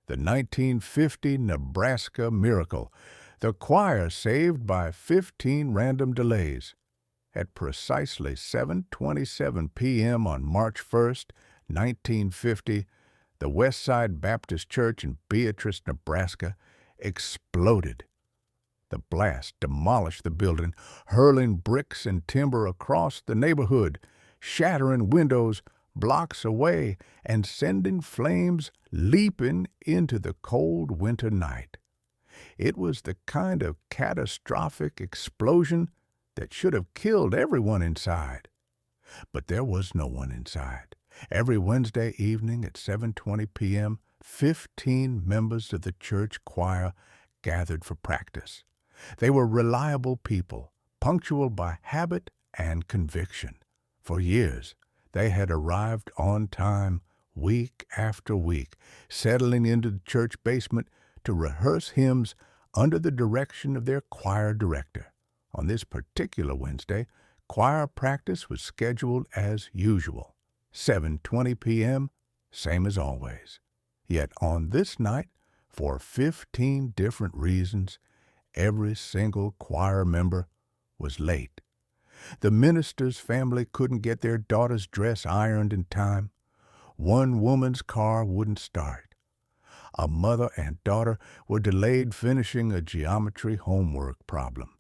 the 1950 Nebraska Miracle, the choir saved by 15 random delays. At precisely 7:27 p.m. on March 1st, 1950, the Westside Baptist Church in Beatrice, Nebraska, exploded. The blast demolished the building, hurling bricks and timber across the neighborhood, shattering windows blocks away, and sending flames leaping into the cold winter night. It was the kind of catastrophic explosion that should have killed everyone inside. But there was no one inside. Every Wednesday evening at 7:20 p.m., 15 members of the church choir gathered for practice. They were reliable people, punctual by habit and conviction. For years, they had arrived on time, week after week, settling into the church basement to rehearse hymns under the direction of their choir director. On this particular Wednesday, choir practice was scheduled as usual, 7:20 p.m., same as always. Yet on this night, for 15 different reasons, every single choir member was late. The minister's family couldn't get their daughter's dress ironed in time. One woman's car wouldn't start. A mother and daughter were delayed finishing a geometry homework problem.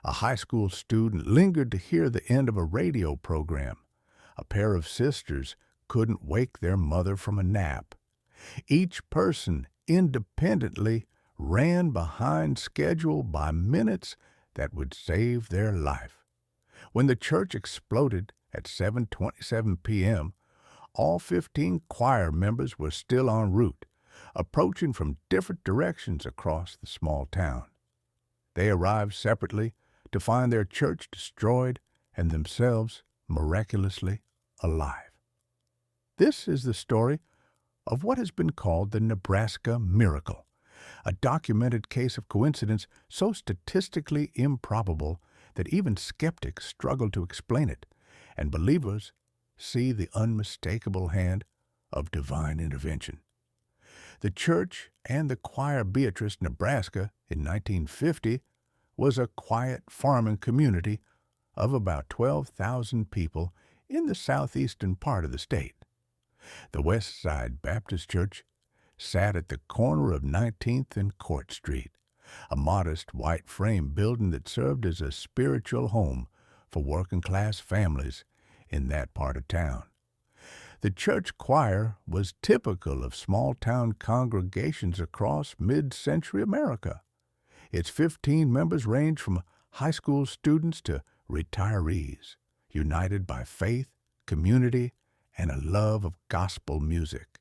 A high school student lingered to hear the end of a radio program. A pair of sisters couldn't wake their mother from a nap. Each person independently ran behind schedule by minutes that would save their life. When the church exploded at 7:27 p.m., all 15 choir members were still en route, approaching from different directions across the small town. They arrived separately to find their church destroyed and themselves miraculously alive. This is the story of what has been called the Nebraska Miracle, a documented case of coincidence so statistically improbable that even skeptics struggle to explain it, and believers see the unmistakable hand of divine intervention. The church and the choir Beatrice, Nebraska, in 1950 was a quiet farming community of about 12,000 people in the southeastern part of the state. The Westside Baptist Church sat at the corner of 19th and Court Street, a modest white frame building that served as a spiritual home for working-class families in that part of town. The church choir was typical of small-town congregations across mid-century America. Its 15 members ranged from high school students to retirees, united by faith, community, and a love of gospel music.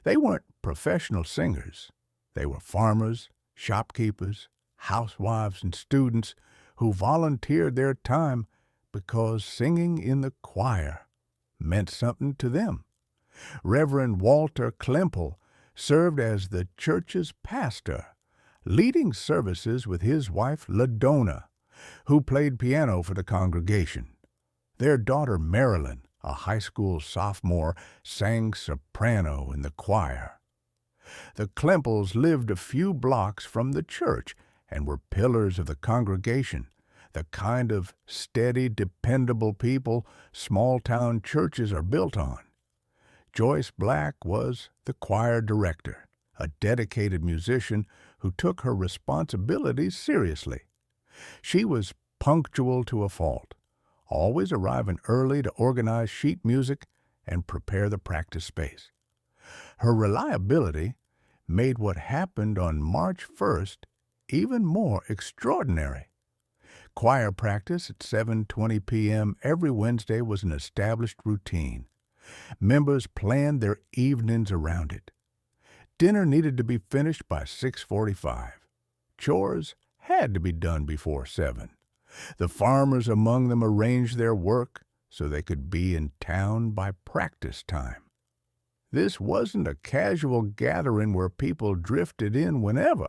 They weren't professional singers. They were farmers, shopkeepers, housewives, and students who volunteered their time because singing in the choir meant something to them. Reverend Walter Klemple served as the church's pastor, leading services with his wife LaDonna, who played piano for the congregation. Their daughter Marilyn, a high school sophomore, sang soprano in the choir. The Klemples lived a few blocks from the church and were pillars of the congregation, the kind of steady, dependable people small-town churches are built on. Joyce Black was the choir director, a dedicated musician who took her responsibilities seriously. She was punctual to a fault, always arriving early to organize sheet music and prepare the practice space. Her reliability made what happened on March 1st even more extraordinary. Choir practice at 7:20 p.m. every Wednesday was an established routine. Members planned their evenings around it. Dinner needed to be finished by 6:45. Chores had to be done before 7. The farmers among them arranged their work so they could be in town by practice time. This wasn't a casual gathering where people drifted in whenever.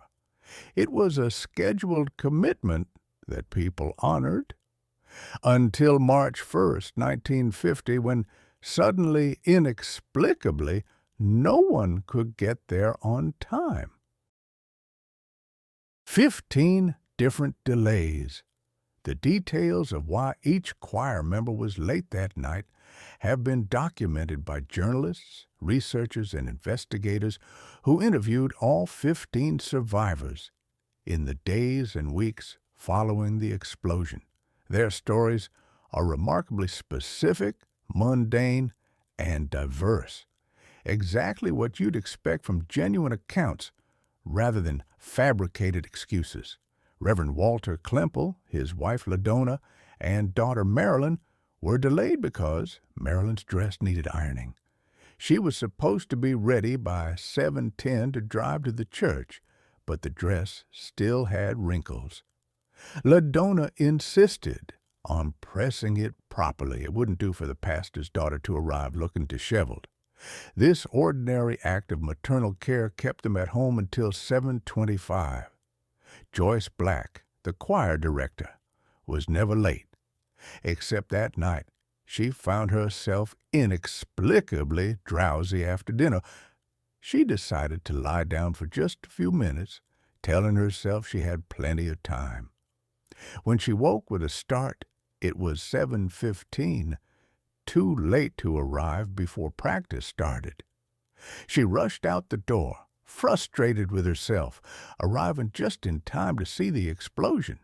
It was a scheduled commitment that people honored. Until March 1st, 1950, when suddenly, inexplicably, no one could get there on time. 15 different delays. The details of why each choir member was late that night have been documented by journalists, researchers, and investigators who interviewed all 15 survivors in the days and weeks following the explosion. Their stories are remarkably specific, mundane, and diverse. Exactly what you'd expect from genuine accounts rather than fabricated excuses. Reverend Walter Klemple, his wife LaDonna, and daughter Marilyn were delayed because Marilyn's dress needed ironing. She was supposed to be ready by 7:10 to drive to the church, but the dress still had wrinkles. LaDonna insisted on pressing it properly. It wouldn't do for the pastor's daughter to arrive looking disheveled. This ordinary act of maternal care kept them at home until 7:25. Joyce Black, the choir director, was never late, except that night she found herself inexplicably drowsy after dinner. She decided to lie down for just a few minutes, telling herself she had plenty of time. When she woke with a start, it was 7:15, too late to arrive before practice started. She rushed out the door, frustrated with herself, arriving just in time to see the explosion.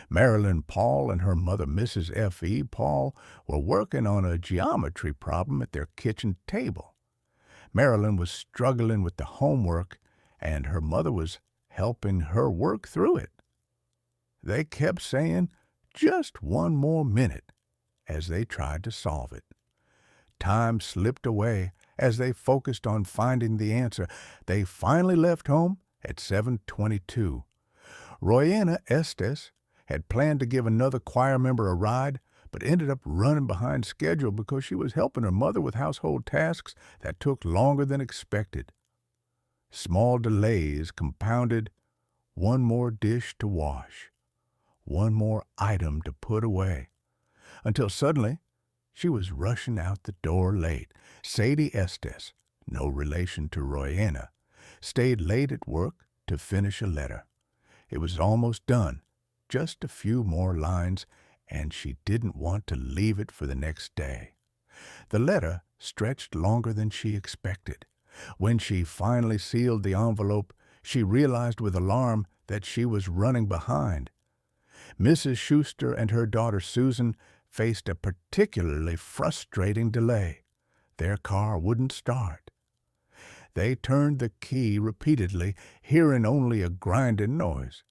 Marilyn Paul and her mother, Mrs. F.E. Paul, were working on a geometry problem at their kitchen table. Marilyn was struggling with the homework, and her mother was helping her work through it. They kept saying, "Just one more minute," as they tried to solve it. Time slipped away as they focused on finding the answer. They finally left home at 7:22. Royana Estes had planned to give another choir member a ride, but ended up running behind schedule because she was helping her mother with household tasks that took longer than expected. Small delays compounded, one more dish to wash, one more item to put away, until suddenly she was rushing out the door late. Sadie Estes, no relation to Royana, stayed late at work to finish a letter. It was almost done, just a few more lines, and she didn't want to leave it for the next day. The letter stretched longer than she expected. When she finally sealed the envelope, she realized with alarm that she was running behind. Mrs. Schuster and her daughter Susan faced a particularly frustrating delay. Their car wouldn't start. They turned the key repeatedly, hearing only a grinding noise.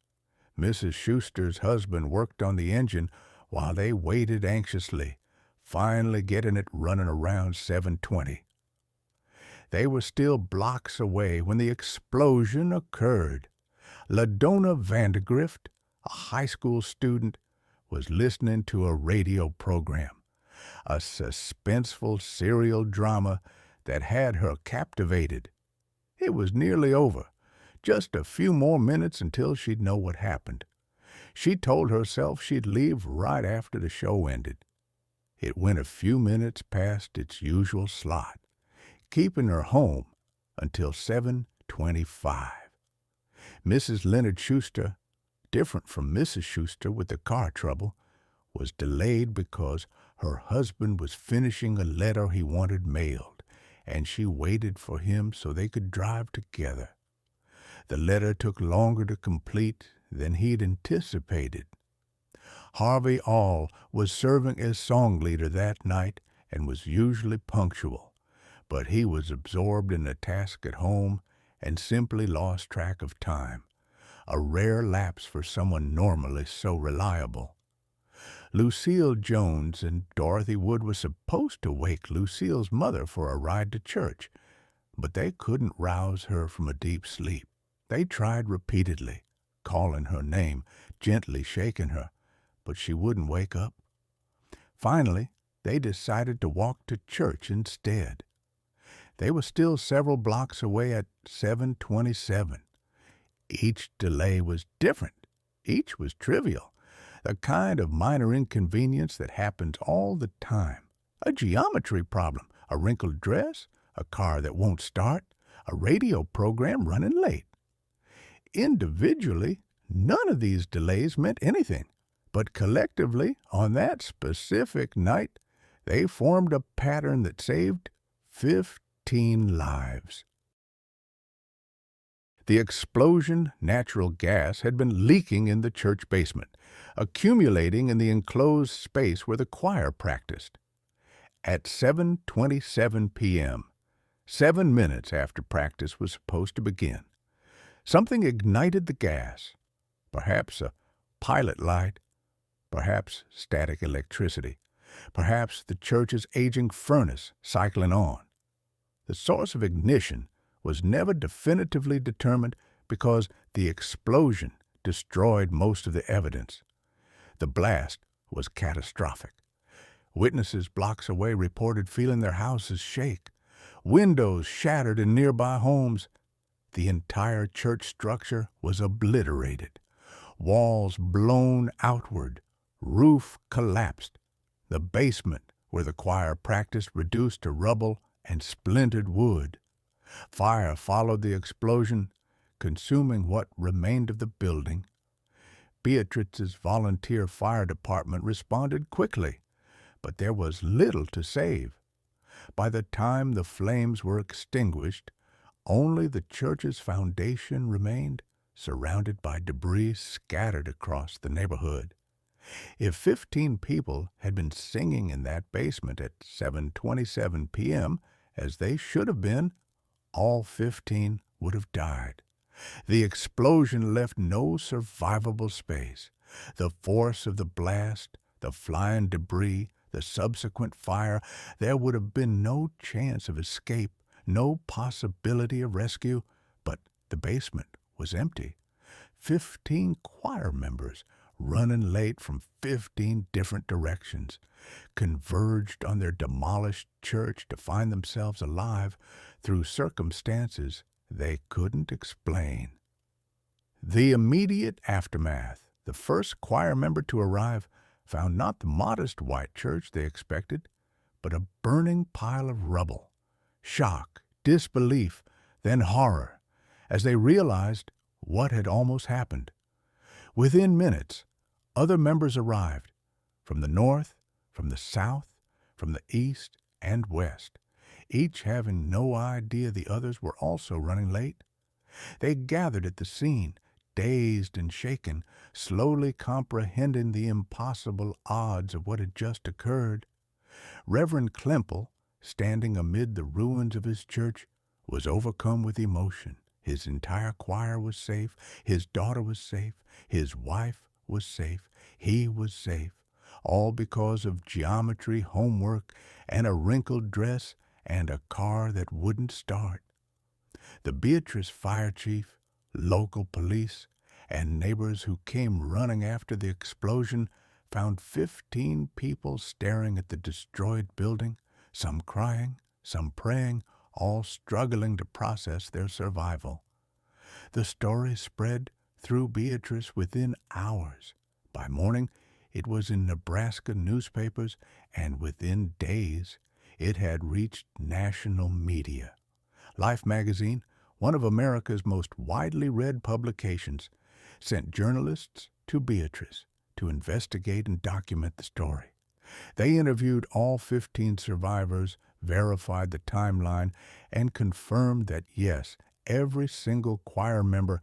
Mrs. Schuster's husband worked on the engine while they waited anxiously, finally getting it running around 7:20. They were still blocks away when the explosion occurred. LaDonna Vandergrift, a high school student, was listening to a radio program, a suspenseful serial drama that had her captivated. It was nearly over. Just a few more minutes until she'd know what happened. She told herself she'd leave right after the show ended. It went a few minutes past its usual slot, keeping her home until 7:25. Mrs. Leonard Schuster, different from Mrs. Schuster with the car trouble, was delayed because her husband was finishing a letter he wanted mailed, and she waited for him so they could drive together. The letter took longer to complete than he'd anticipated. Harvey All was serving as song leader that night and was usually punctual, but he was absorbed in the task at home and simply lost track of time, a rare lapse for someone normally so reliable. Lucille Jones and Dorothy Wood were supposed to wake Lucille's mother for a ride to church, but they couldn't rouse her from a deep sleep. They tried repeatedly, calling her name, gently shaking her, but she wouldn't wake up. Finally, they decided to walk to church instead. They were still several blocks away at 7:27. Each delay was different. Each was trivial, the kind of minor inconvenience that happens all the time. A geometry problem, a wrinkled dress, a car that won't start, a radio program running late. Individually, none of these delays meant anything, but collectively, on that specific night, they formed a pattern that saved 15 lives. The explosion natural gas had been leaking in the church basement, accumulating in the enclosed space where the choir practiced. At 7:27 p.m., 7 minutes after practice was supposed to begin, something ignited the gas, perhaps a pilot light, perhaps static electricity, perhaps the church's aging furnace cycling on. The source of ignition was never definitively determined because the explosion destroyed most of the evidence. The blast was catastrophic. Witnesses blocks away reported feeling their houses shake, windows shattered in nearby homes. The entire church structure was obliterated, walls blown outward, roof collapsed, the basement where the choir practiced reduced to rubble and splintered wood. Fire followed the explosion, consuming what remained of the building. Beatrice's volunteer fire department responded quickly, but there was little to save. By the time the flames were extinguished, only the church's foundation remained, surrounded by debris scattered across the neighborhood. If 15 people had been singing in that basement at 7:27 p.m., as they should have been, all 15 would have died. The explosion left no survivable space. The force of the blast, the flying debris, the subsequent fire, there would have been no chance of escape, no possibility of rescue, but the basement was empty. 15 choir members, running late from 15 different directions, converged on their demolished church to find themselves alive through circumstances they couldn't explain. The immediate aftermath, the first choir member to arrive, found not the modest white church they expected, but a burning pile of rubble. Shock, disbelief, then horror, as they realized what had almost happened. Within minutes, other members arrived, from the north, from the south, from the east and west, each having no idea the others were also running late. They gathered at the scene, dazed and shaken, slowly comprehending the impossible odds of what had just occurred. Reverend Klemple, standing amid the ruins of his church, was overcome with emotion. His entire choir was safe, his daughter was safe, his wife was safe, he was safe, all because of geometry, homework, and a wrinkled dress, and a car that wouldn't start. The Beatrice fire chief, local police, and neighbors who came running after the explosion found 15 people staring at the destroyed building, some crying, some praying, all struggling to process their survival. The story spread through Beatrice within hours. By morning, it was in Nebraska newspapers, and within days, it had reached national media. Life magazine, one of America's most widely read publications, sent journalists to Beatrice to investigate and document the story. They interviewed all 15 survivors, verified the timeline, and confirmed that, yes, every single choir member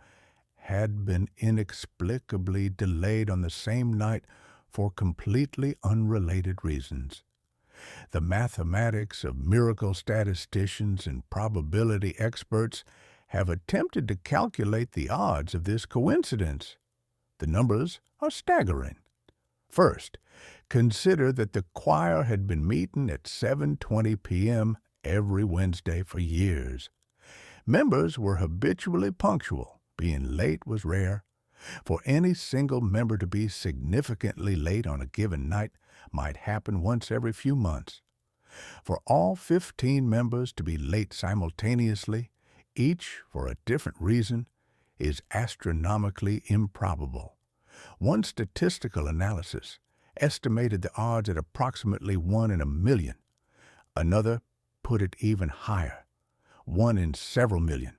had been inexplicably delayed on the same night for completely unrelated reasons. The mathematics of miracle statisticians and probability experts have attempted to calculate the odds of this coincidence. The numbers are staggering. First, consider that the choir had been meeting at 7:20 p.m. every Wednesday for years. Members were habitually punctual. Being late was rare. For any single member to be significantly late on a given night might happen once every few months. For all 15 members to be late simultaneously, each for a different reason, is astronomically improbable. One statistical analysis estimated the odds at approximately 1 in a million. Another put it even higher, 1 in several million.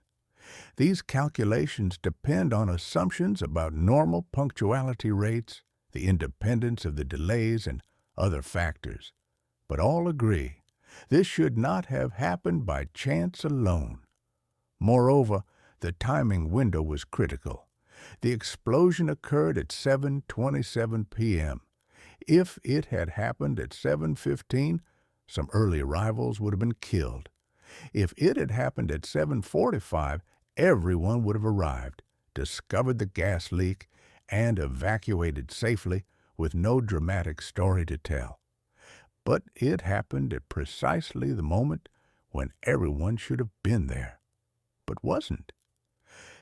These calculations depend on assumptions about normal punctuality rates, the independence of the delays, and other factors. But all agree this should not have happened by chance alone. Moreover, the timing window was critical. The explosion occurred at 7:27 p.m. If it had happened at 7:15, some early arrivals would have been killed. If it had happened at 7:45, everyone would have arrived, discovered the gas leak, and evacuated safely with no dramatic story to tell. But it happened at precisely the moment when everyone should have been there, but wasn't.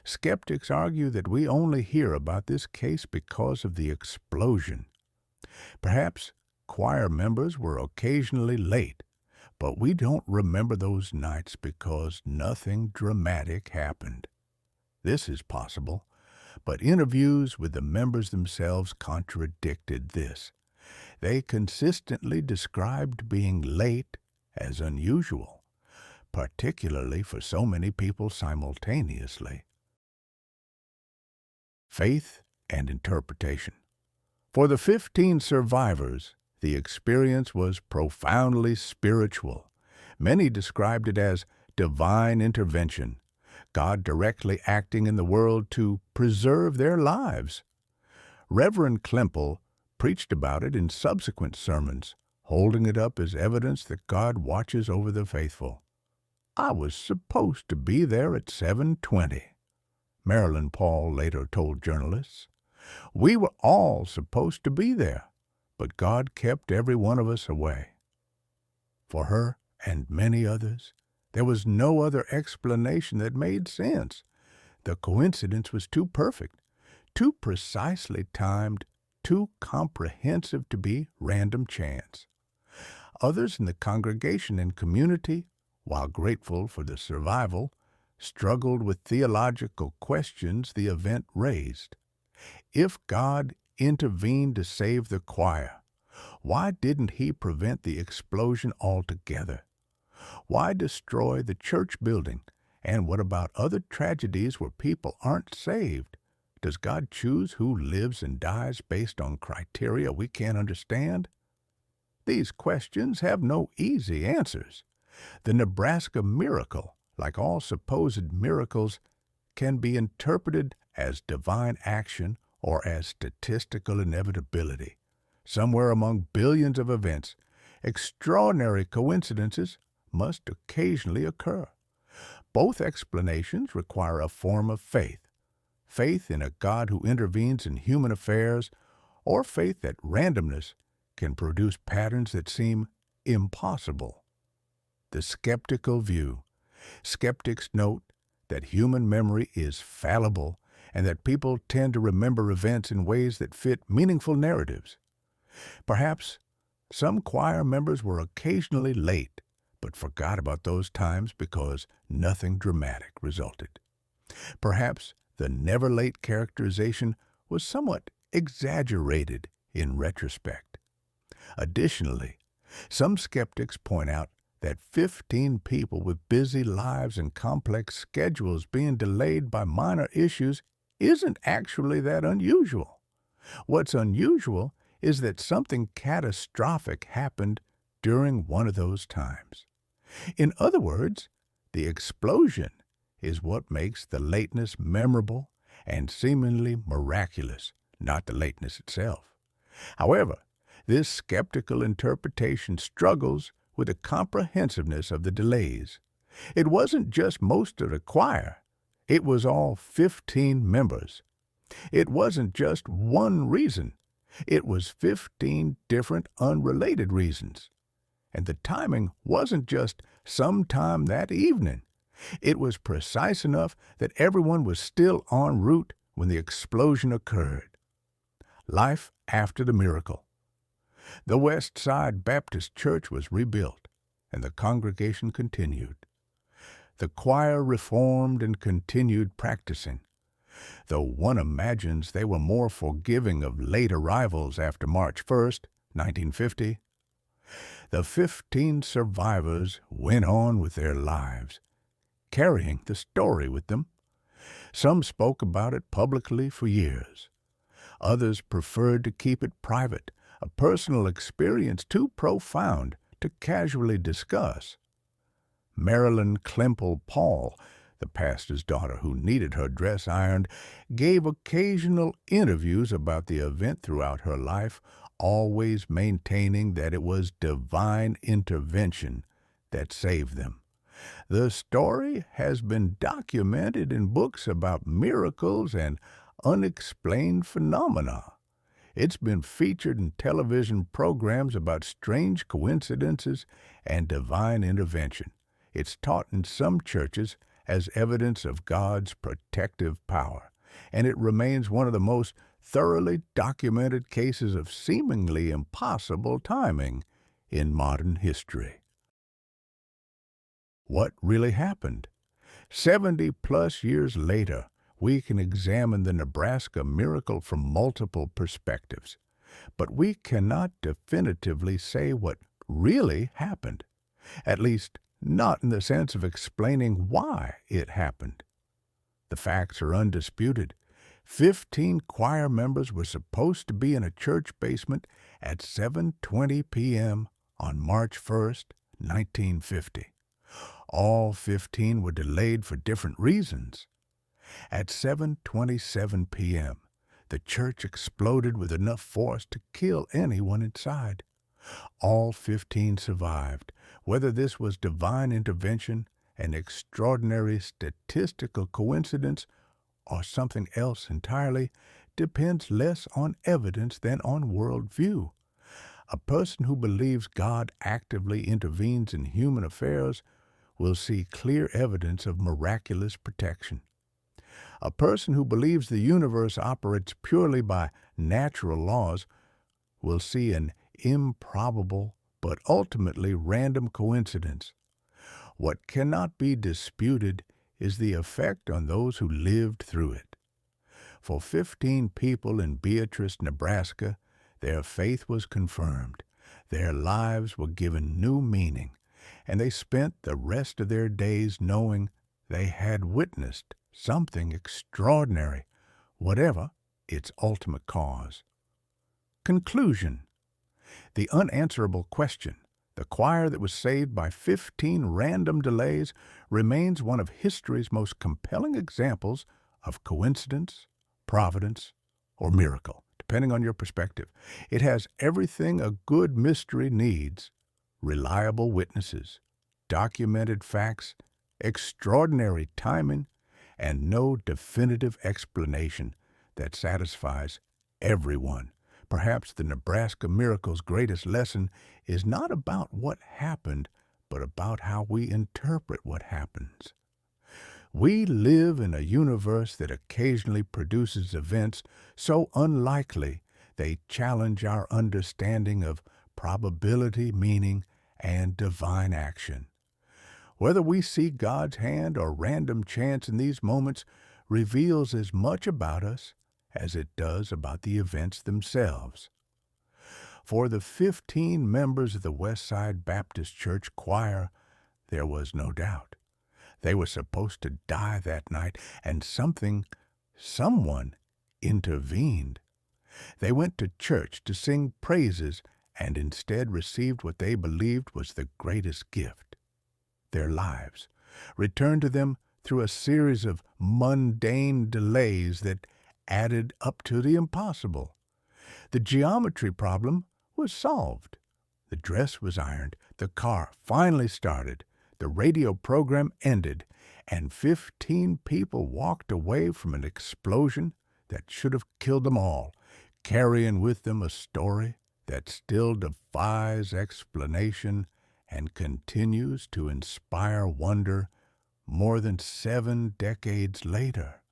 Skeptics argue that we only hear about this case because of the explosion. Perhaps choir members were occasionally late, but we don't remember those nights because nothing dramatic happened. This is possible, but interviews with the members themselves contradicted this. They consistently described being late as unusual, particularly for so many people simultaneously. Faith and interpretation. For the 15 survivors, the experience was profoundly spiritual. Many described it as divine intervention, God directly acting in the world to preserve their lives. Reverend Klemple preached about it in subsequent sermons, holding it up as evidence that God watches over the faithful. I was supposed to be there at 7:20. Marilyn Paul later told journalists, "We were all supposed to be there, but God kept every one of us away." For her and many others, there was no other explanation that made sense. The coincidence was too perfect, too precisely timed, too comprehensive to be random chance. Others in the congregation and community, while grateful for the survival, struggled with theological questions the event raised. If God intervened to save the choir, why didn't he prevent the explosion altogether? Why destroy the church building? And what about other tragedies where people aren't saved? Does God choose who lives and dies based on criteria we can't understand? These questions have no easy answers. The Nebraska Miracle, like all supposed miracles, can be interpreted as divine action or as statistical inevitability. Somewhere among billions of events, extraordinary coincidences must occasionally occur. Both explanations require a form of faith. Faith in a God who intervenes in human affairs, or faith that randomness can produce patterns that seem impossible. The skeptical view. Skeptics note that human memory is fallible and that people tend to remember events in ways that fit meaningful narratives. Perhaps some choir members were occasionally late, but forgot about those times because nothing dramatic resulted. Perhaps the never-late characterization was somewhat exaggerated in retrospect. Additionally, some skeptics point out that 15 people with busy lives and complex schedules being delayed by minor issues isn't actually that unusual. What's unusual is that something catastrophic happened during one of those times. In other words, the explosion is what makes the lateness memorable and seemingly miraculous, not the lateness itself. However, this skeptical interpretation struggles with the comprehensiveness of the delays. It wasn't just most of the choir. It was all 15 members. It wasn't just one reason. It was 15 different unrelated reasons. And the timing wasn't just sometime that evening. It was precise enough that everyone was still en route when the explosion occurred. Life after the miracle. The West Side Baptist Church was rebuilt, and the congregation continued. The choir reformed and continued practicing, though one imagines they were more forgiving of late arrivals after March 1st, 1950. The 15 survivors went on with their lives, carrying the story with them. Some spoke about it publicly for years. Others preferred to keep it private, a personal experience too profound to casually discuss. Marilyn Klemple Paul, the pastor's daughter who needed her dress ironed, gave occasional interviews about the event throughout her life, always maintaining that it was divine intervention that saved them. The story has been documented in books about miracles and unexplained phenomena. It's been featured in television programs about strange coincidences and divine intervention. It's taught in some churches as evidence of God's protective power, and it remains one of the most thoroughly documented cases of seemingly impossible timing in modern history. What really happened? 70-plus years later, we can examine the Nebraska Miracle from multiple perspectives, but we cannot definitively say what really happened, at least not in the sense of explaining why it happened. The facts are undisputed. 15 choir members were supposed to be in a church basement at 7:20 p.m. on March 1st, 1950. All 15 were delayed for different reasons. At 7:27 p.m., the church exploded with enough force to kill anyone inside. All 15 survived. Whether this was divine intervention, an extraordinary statistical coincidence, or something else entirely, depends less on evidence than on worldview. A person who believes God actively intervenes in human affairs will see clear evidence of miraculous protection. A person who believes the universe operates purely by natural laws will see an improbable but ultimately random coincidence. What cannot be disputed is the effect on those who lived through it. For 15 people in Beatrice, Nebraska, their faith was confirmed, their lives were given new meaning, and they spent the rest of their days knowing they had witnessed something extraordinary, whatever its ultimate cause. Conclusion. The unanswerable question, the choir that was saved by 15 random delays, remains one of history's most compelling examples of coincidence, providence, or miracle, depending on your perspective. It has everything a good mystery needs: reliable witnesses, documented facts, extraordinary timing, and no definitive explanation that satisfies everyone. Perhaps the Nebraska Miracle's greatest lesson is not about what happened, but about how we interpret what happens. We live in a universe that occasionally produces events so unlikely they challenge our understanding of probability, meaning, and divine action. Whether we see God's hand or random chance in these moments reveals as much about us as it does about the events themselves. For the 15 members of the Westside Baptist Church choir, there was no doubt. They were supposed to die that night, and someone intervened. They went to church to sing praises and instead received what they believed was the greatest gift: their lives, returned to them through a series of mundane delays that added up to the impossible. The geometry problem was solved. The dress was ironed, the car finally started, the radio program ended, and 15 people walked away from an explosion that should have killed them all, carrying with them a story that still defies explanation and continues to inspire wonder more than 7 decades later.